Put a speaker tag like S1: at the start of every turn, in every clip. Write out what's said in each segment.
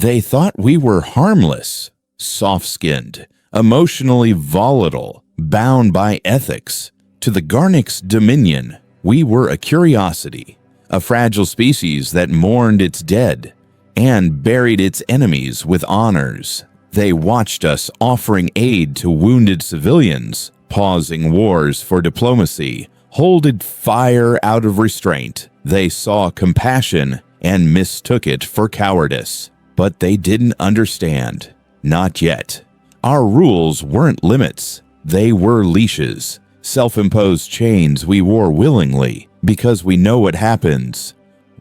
S1: They thought we were harmless, soft-skinned, emotionally volatile, bound by ethics. To the Garnic's dominion, we were a curiosity, a fragile species that mourned its dead and buried its enemies with honors. They watched us offering aid to wounded civilians, pausing wars for diplomacy, holding fire out of restraint. They saw compassion and mistook it for cowardice. But they didn't understand. Not yet. Our rules weren't limits. They were leashes, self-imposed chains we wore willingly because we know what happens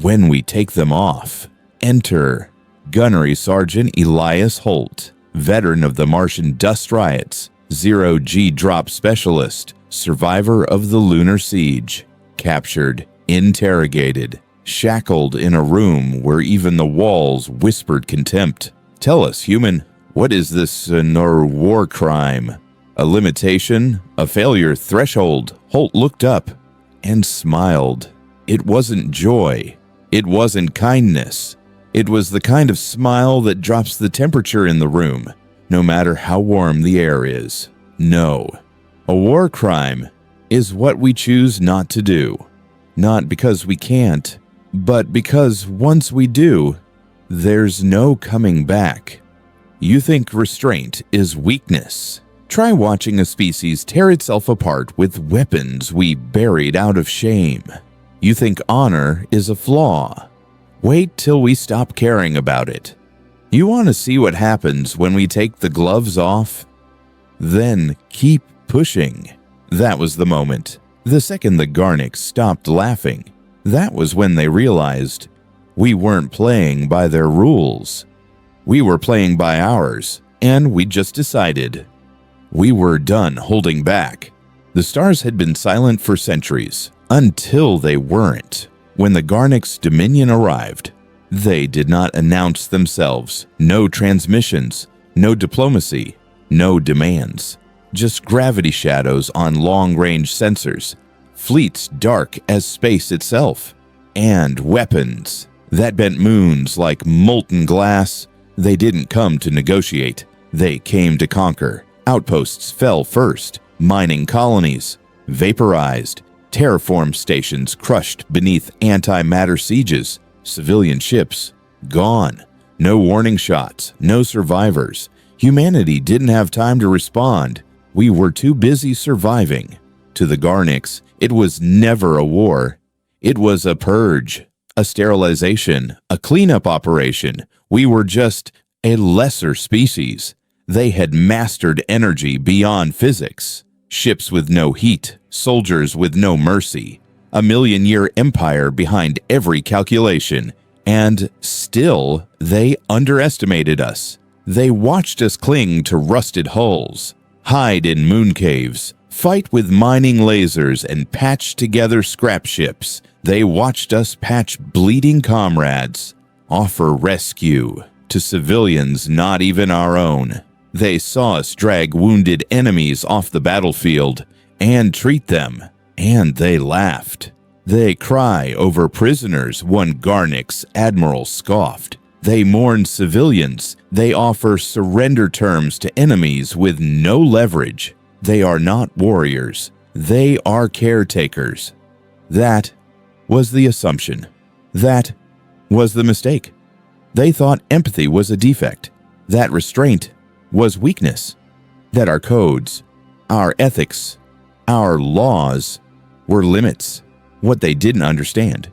S1: when we take them off. Enter Gunnery Sergeant Elias Holt, veteran of the Martian dust riots, zero-G drop specialist, survivor of the lunar siege, captured, interrogated, shackled in a room where even the walls whispered contempt. Tell us, human, what is this war crime? A limitation? A failure threshold? Holt looked up and smiled. It wasn't joy. It wasn't kindness. It was the kind of smile that drops the temperature in the room, no matter how warm the air is. No. A war crime is what we choose not to do. Not because we can't, but because once we do, there's no coming back. You think restraint is weakness? Try watching a species tear itself apart with weapons we buried out of shame. You think honor is a flaw? Wait till we stop caring about it. You want to see what happens when we take the gloves off? Then keep pushing. That was the moment. The second the Garnics stopped laughing, that was when they realized we weren't playing by their rules. We were playing by ours, and we just decided. We were done holding back. The stars had been silent for centuries, until they weren't. When the Garnic's dominion arrived, they did not announce themselves. No transmissions, no diplomacy, no demands. Just gravity shadows on long-range sensors, fleets dark as space itself, and weapons that bent moons like molten glass. They didn't come to negotiate. They came to conquer. Outposts fell first, mining colonies vaporized, terraform stations crushed beneath antimatter sieges, civilian ships gone. No warning shots, no survivors. Humanity didn't have time to respond. We were too busy surviving. To the Garnics, it was never a war. It was a purge, a sterilization, a cleanup operation. We were just a lesser species. They had mastered energy beyond physics. Ships with no heat, soldiers with no mercy, a million-year empire behind every calculation. And still, they underestimated us. They watched us cling to rusted hulls, hide in moon caves, fight with mining lasers, and patch together scrap ships. They watched us patch bleeding comrades, offer rescue to civilians not even our own. They saw us drag wounded enemies off the battlefield and treat them, and they laughed. They cry over prisoners, one Garnic's admiral scoffed. They mourn civilians. They offer surrender terms to enemies with no leverage. They are not warriors. They are caretakers. That was the assumption. That was the mistake. They thought empathy was a defect, that restraint was weakness, that our codes, our ethics, our laws were limits. What they didn't understand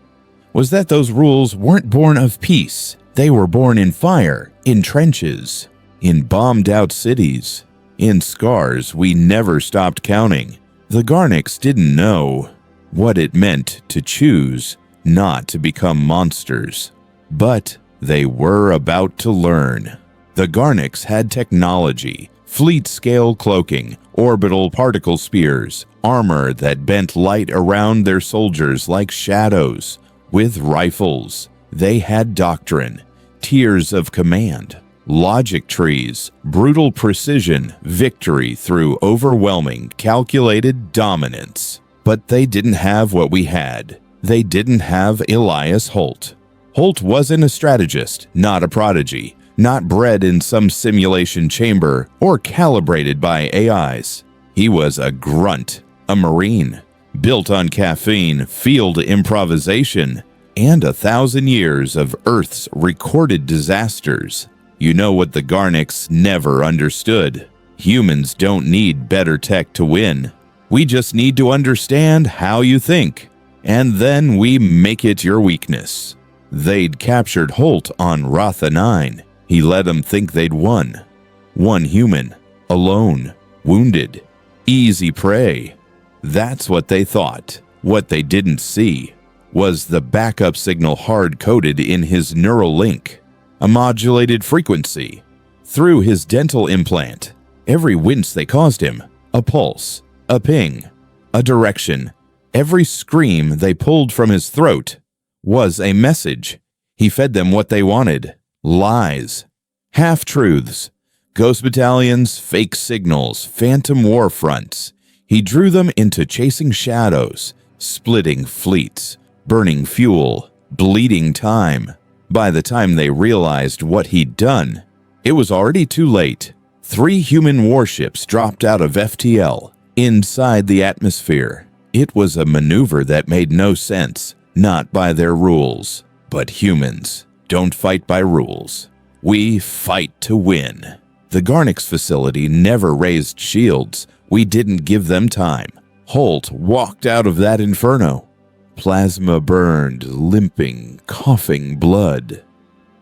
S1: was that those rules weren't born of peace. They were born in fire, in trenches, in bombed-out cities, in scars we never stopped counting. The Garnics didn't know what it meant to choose not to become monsters, but they were about to learn. The Garnics had technology, fleet-scale cloaking, orbital particle spears, armor that bent light around their soldiers like shadows. With rifles, they had doctrine, tiers of command, logic trees, brutal precision, victory through overwhelming, calculated dominance. But they didn't have what we had. They didn't have Elias Holt. Holt wasn't a strategist, not a prodigy, not bred in some simulation chamber or calibrated by AIs. He was a grunt, a marine, built on caffeine, field improvisation, and 1,000 years of Earth's recorded disasters. You know what the Garnics never understood? Humans don't need better tech to win. We just need to understand how you think, and then we make it your weakness. They'd captured Holt on Ratha 9. He let them think they'd won. One human, alone, wounded, easy prey. That's what they thought. What they didn't see was the backup signal hard-coded in his neural link, a modulated frequency. Through his dental implant, every wince they caused him, a pulse, a ping, a direction, every scream they pulled from his throat was a message. He fed them what they wanted: lies, half-truths, ghost battalions, fake signals, phantom war fronts. He drew them into chasing shadows, splitting fleets, burning fuel, bleeding time. By the time they realized what he'd done, it was already too late. 3 human warships dropped out of FTL inside the atmosphere. It was a maneuver that made no sense, not by their rules. But humans don't fight by rules. We fight to win. The Garnics facility never raised shields. We didn't give them time. Holt walked out of that inferno. Plasma burned, limping, coughing blood,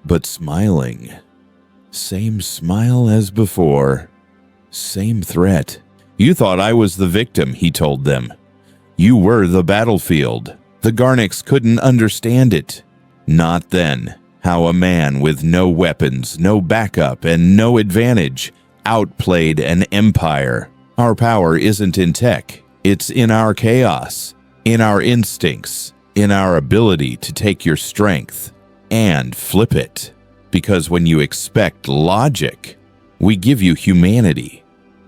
S1: but smiling. Same smile as before. Same threat. You thought I was the victim, he told them. You were the battlefield. The Garnics couldn't understand it. Not then. How a man with no weapons, no backup, and no advantage outplayed an empire. Our power isn't in tech. It's in our chaos, in our instincts, in our ability to take your strength and flip it. Because when you expect logic, we give you humanity.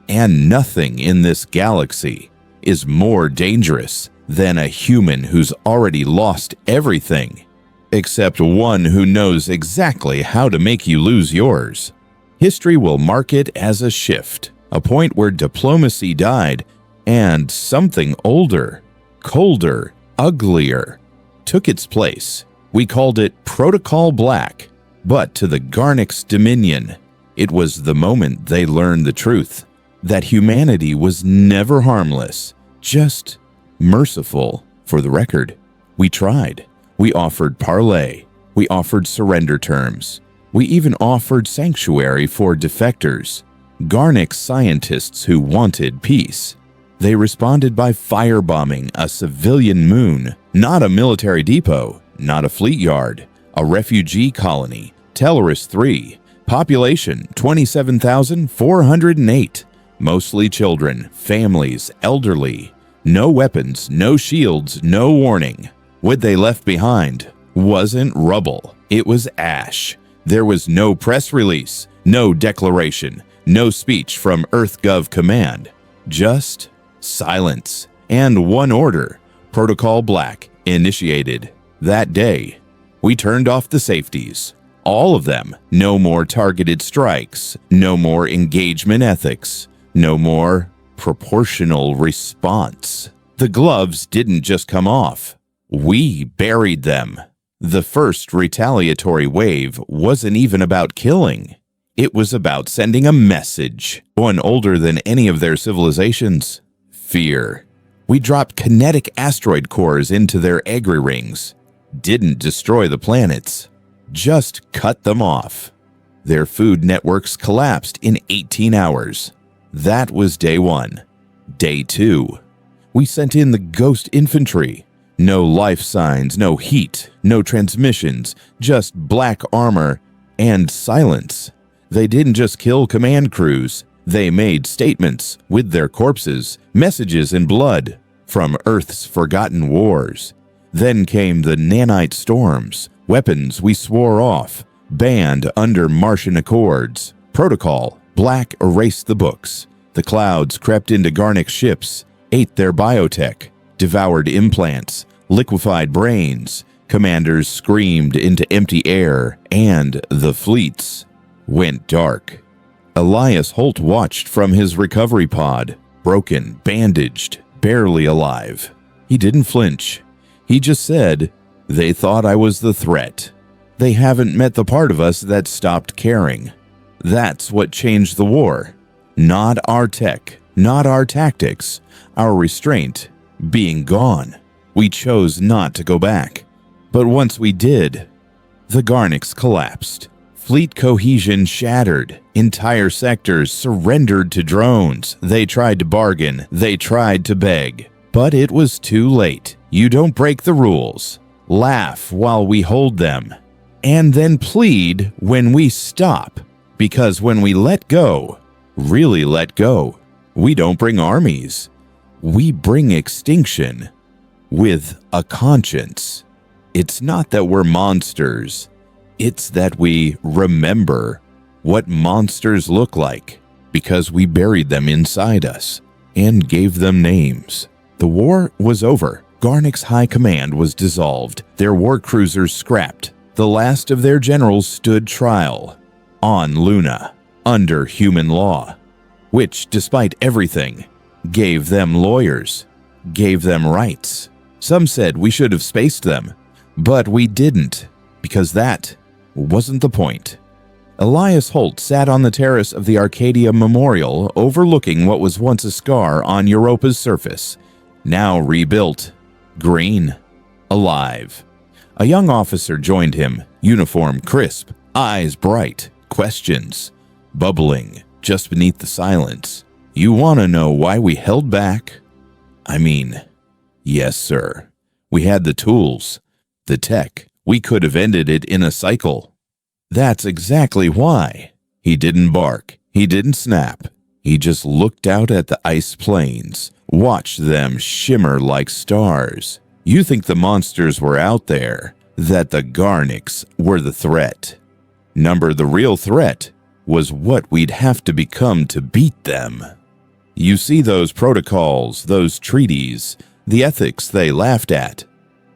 S1: And nothing in this galaxy is more dangerous than a human who's already lost everything, except one who knows exactly how to make you lose yours. History will mark it as a shift, a point where diplomacy died and something older, colder, uglier took its place. We called it Protocol Black, but to the Garnics' dominion, it was the moment they learned the truth, that humanity was never harmless, just merciful. For the record, we tried. We offered parley. We offered surrender terms. We even offered sanctuary for defectors, Garnic scientists who wanted peace. They responded by firebombing a civilian moon, not a military depot, not a fleet yard, a refugee colony, Tellerus 3, population 27,408, mostly children, families, elderly. No weapons, no shields, no warning. What they left behind wasn't rubble, it was ash. There was no press release, no declaration, no speech from EarthGov Command, just silence and one order: Protocol Black initiated. That day, we turned off the safeties. All of them. No more targeted strikes, no more engagement ethics, no more proportional response. The gloves didn't just come off. We buried them. The first retaliatory wave wasn't even about killing. It was about sending a message, one older than any of their civilizations: fear. We dropped kinetic asteroid cores into their agri-rings. Didn't destroy the planets, just cut them off. Their food networks collapsed in 18 hours. That was day 1. Day 2, we sent in the ghost infantry. No life signs, no heat, no transmissions, just black armor and silence. They didn't just kill command crews. They made statements with their corpses, messages in blood from Earth's forgotten wars. Then came the nanite storms, weapons we swore off, banned under Martian accords. Protocol Black erased the books. The clouds crept into Garnic ships, ate their biotech, devoured implants, liquefied brains. Commanders screamed into empty air, and the fleets went dark. Elias Holt watched from his recovery pod, broken, bandaged, barely alive. He didn't flinch. He just said, "They thought I was the threat. They haven't met the part of us that stopped caring. That's what changed the war. Not our tech, not our tactics, our restraint being gone. We chose not to go back. But once we did, the Garnics collapsed. Fleet cohesion shattered. Entire sectors surrendered to drones. They tried to bargain. They tried to beg. But it was too late. You don't break the rules. Laugh while we hold them. And then plead when we stop. Because when we let go, really let go, we don't bring armies. We bring extinction with a conscience. It's not that we're monsters. It's that we remember what monsters look like because we buried them inside us and gave them names. The war was over. Garnic's high command was dissolved. Their war cruisers scrapped. The last of their generals stood trial on Luna under human law, which, despite everything, gave them lawyers, gave them rights. Some said we should have spaced them, but we didn't, because that wasn't the point. Elias Holt sat on the terrace of the Arcadia Memorial overlooking what was once a scar on Europa's surface, now rebuilt, green, alive. A young officer joined him, uniform crisp, eyes bright, questions bubbling just beneath the silence. "You want to know why we held back?" "I mean, yes, sir. We had the tools, the tech. We could have ended it in a cycle." "That's exactly why." He didn't bark. He didn't snap. He just looked out at the ice plains, watched them shimmer like stars. You think the monsters were out there, that the Garnics were the threat. The real threat was what we'd have to become to beat them. You see those protocols, those treaties, the ethics they laughed at.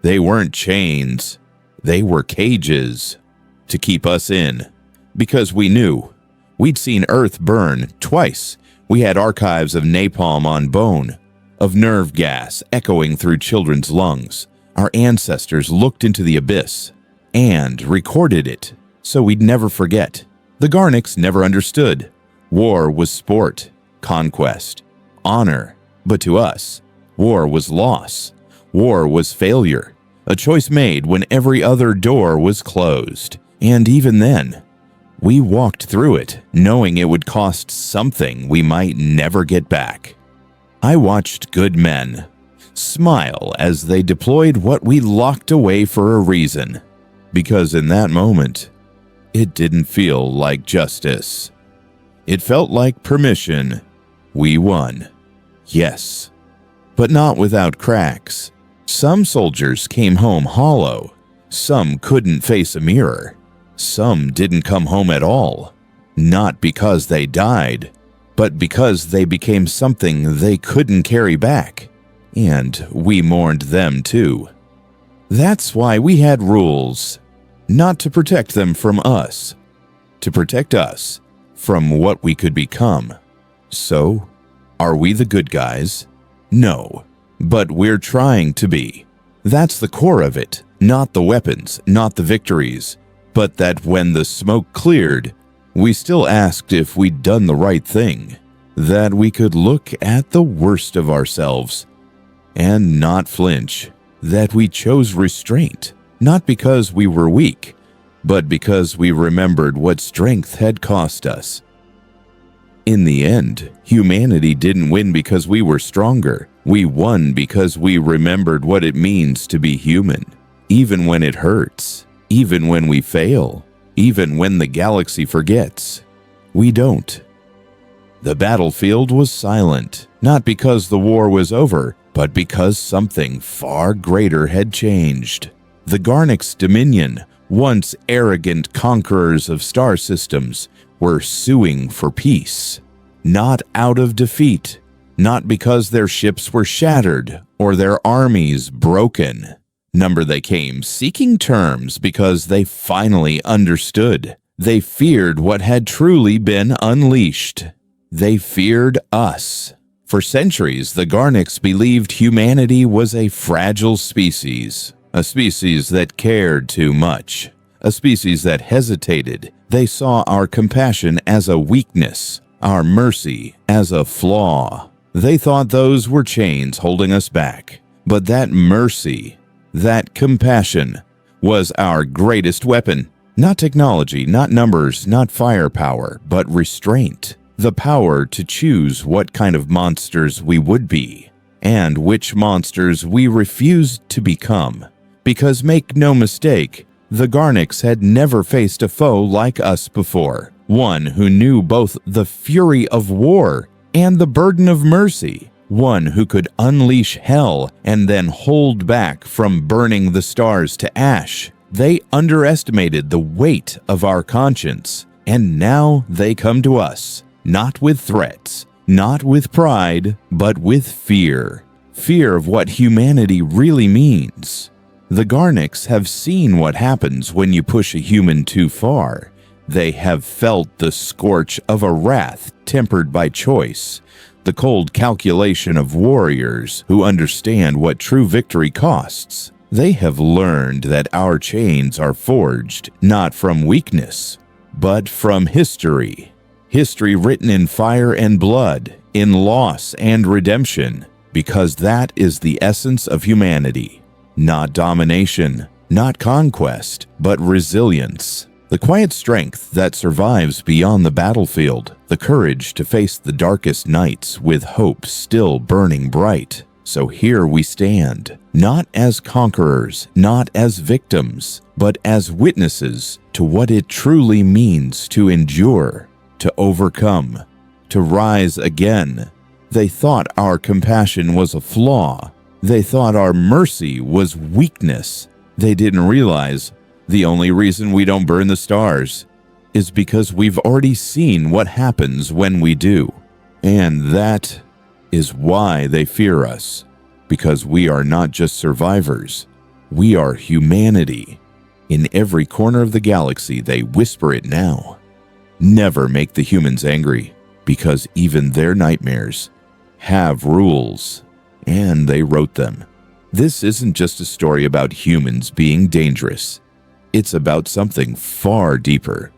S1: They weren't chains. They were cages to keep us in, because we knew. We'd seen Earth burn twice. We had archives of napalm on bone, of nerve gas echoing through children's lungs. Our ancestors looked into the abyss and recorded it, so we'd never forget. The Garnics never understood. War was sport, conquest, honor, but to us, war was loss. War was failure, a choice made when every other door was closed. And even then, we walked through it, knowing it would cost something we might never get back. I watched good men smile as they deployed what we locked away for a reason, because in that moment, it didn't feel like justice. It felt like permission. We won. Yes, but not without cracks. Some soldiers came home hollow. Some couldn't face a mirror. Some didn't come home at all, not because they died, but because they became something they couldn't carry back, and we mourned them too. That's why we had rules, not to protect them from us, to protect us from what we could become. So, are we the good guys? No, but we're trying to be. That's the core of it, not the weapons, not the victories. But that when the smoke cleared, we still asked if we'd done the right thing, that we could look at the worst of ourselves and not flinch, that we chose restraint, not because we were weak, but because we remembered what strength had cost us. In the end, humanity didn't win because we were stronger. We won because we remembered what it means to be human, even when it hurts. Even when we fail, even when the galaxy forgets, we don't. The battlefield was silent, not because the war was over, but because something far greater had changed. The Garnic's dominion, once arrogant conquerors of star systems, were suing for peace. Not out of defeat, not because their ships were shattered or their armies broken. They came seeking terms because they finally understood. They feared what had truly been unleashed. They feared us. For centuries, the Garnics believed humanity was a fragile species, a species that cared too much, a species that hesitated. They saw our compassion as a weakness, our mercy as a flaw. They thought those were chains holding us back. But that mercy, that compassion, was our greatest weapon. Not technology, not numbers, not firepower, but restraint. The power to choose what kind of monsters we would be, and which monsters we refused to become. Because make no mistake, the Garnics had never faced a foe like us before. One who knew both the fury of war and the burden of mercy. One who could unleash hell and then hold back from burning the stars to ash. They underestimated the weight of our conscience, and now they come to us, not with threats, not with pride, but with fear. Fear of what humanity really means. The Garnics have seen what happens when you push a human too far. They have felt the scorch of a wrath tempered by choice, the cold calculation of warriors who understand what true victory costs. They have learned that our chains are forged not from weakness, but from history. History written in fire and blood, in loss and redemption, because that is the essence of humanity. Not domination, not conquest, but resilience. The quiet strength that survives beyond the battlefield, the courage to face the darkest nights with hope still burning bright. So here we stand, not as conquerors, not as victims, but as witnesses to what it truly means to endure, to overcome, to rise again. They thought our compassion was a flaw. They thought our mercy was weakness. They didn't realize the only reason we don't burn the stars is because we've already seen what happens when we do. And that is why they fear us, because we are not just survivors. We are humanity. In every corner of the galaxy, they whisper it now. Never make the humans angry, because even their nightmares have rules, and they wrote them. This isn't just a story about humans being dangerous. It's about something far deeper.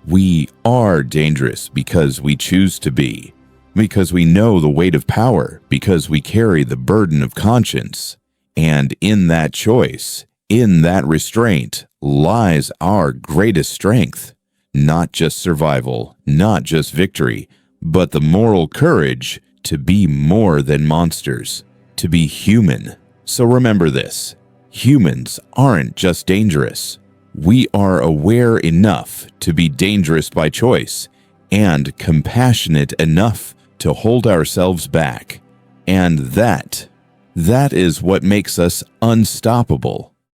S1: We are dangerous because we choose to be, because we know the weight of power, because we carry the burden of conscience. And in that choice, in that restraint, lies our greatest strength. Not just survival, not just victory, but the moral courage to be more than monsters, to be human. So remember this, humans aren't just dangerous. We are aware enough to be dangerous by choice and compassionate enough to hold ourselves back. And that is what makes us unstoppable.